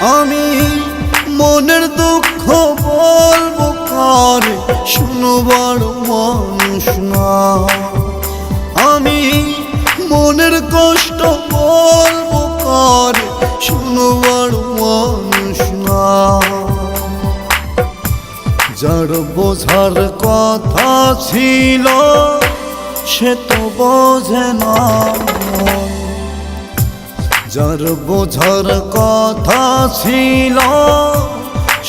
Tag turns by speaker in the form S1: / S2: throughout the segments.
S1: আমি মনের দুঃখ বলবো কারে, শুনবার মানুষ না। আমি মনের কষ্ট বলবো কারে, শুনবার মানুষ না। যার বোঝার কথা ছিল সে তো বোঝে না, যার বোঝার কথা ছিল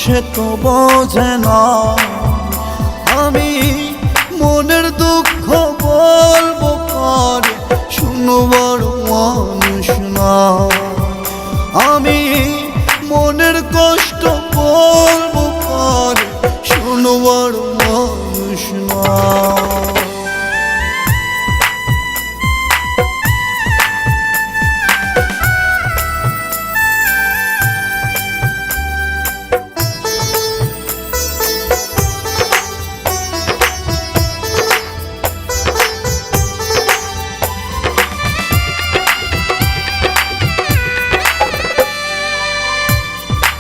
S1: সে তো বোঝে না। আমি মনের দুঃখ বলবো কারে, শুনবার মানুষ না। আমি মনের কষ্ট বলবো কারে, শুনবার মানুষ না।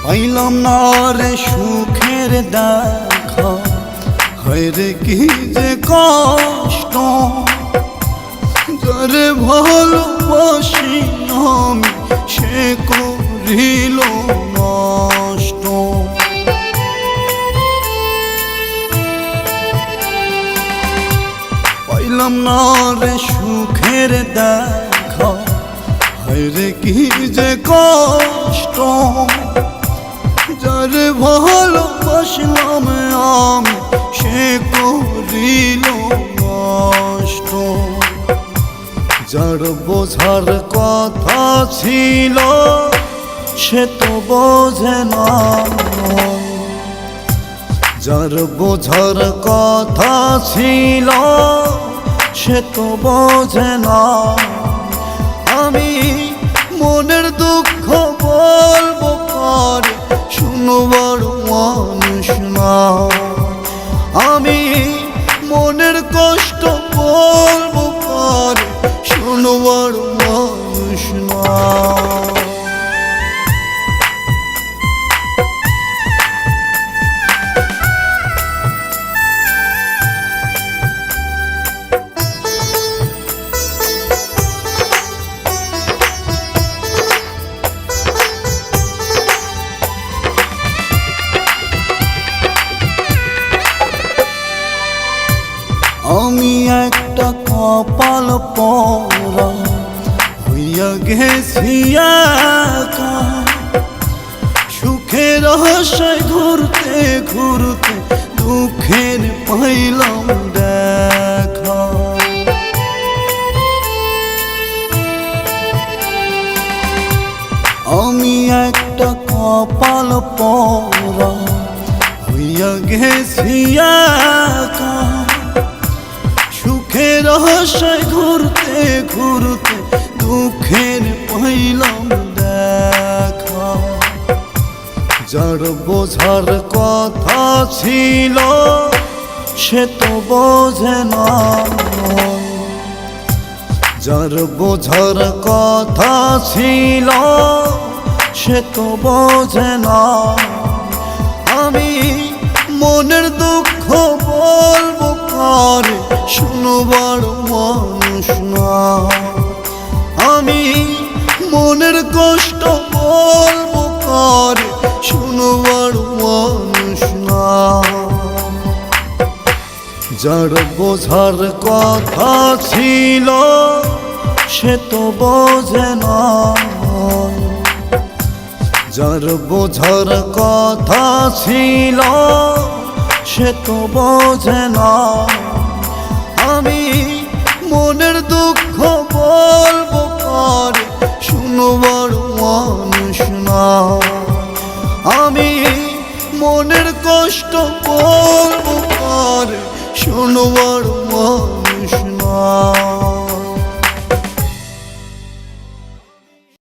S1: পাইলাম না রে সুখের দেখা, হরে কি যে কষ্ট। যারে ভালোবাসি আমি সে করিল নষ্ট। পাইলাম না রে সুখের দেখা, হরে কি যে কষ্ট। যারে ভালোবাসলাম আমি সে করিল নষ্ট। যার বোঝার কথা ছিল সে তো বোঝে না, যার বোঝার কথা ছিল সে তো বোঝে না। আমি মনের দুঃখ বলবো কারে, শুনবার মানুষ না। আমি মনের কষ্ট বলবো কারে, শুনবার মানুষ না। আমি একটা কপাল পরা হইয়া গেছি একা, সুখের আশায় ঘুরতে ঘুরতে দুঃখের পাইলাম দেখা। আমি একটা কপাল পরা হইয়া গেছি একা, সুখের আশায় ঘুরতে ঘুরতে দুঃখের পাইলাম দেখা। যার বোঝার কথা ছিল সে তো বোঝে না, যার বোঝার কথা ছিল সে তো বোঝে না। আমি মনের দুঃখ বলবো কারে, শুনবার মানুষ না। আমি মনের কষ্ট বলবো কারে, শুনবার মানুষ না। যার বোঝার কথা ছিল সে তো বোঝে না, যার বোঝার কথা ছিল সে তো বোঝে না। আমি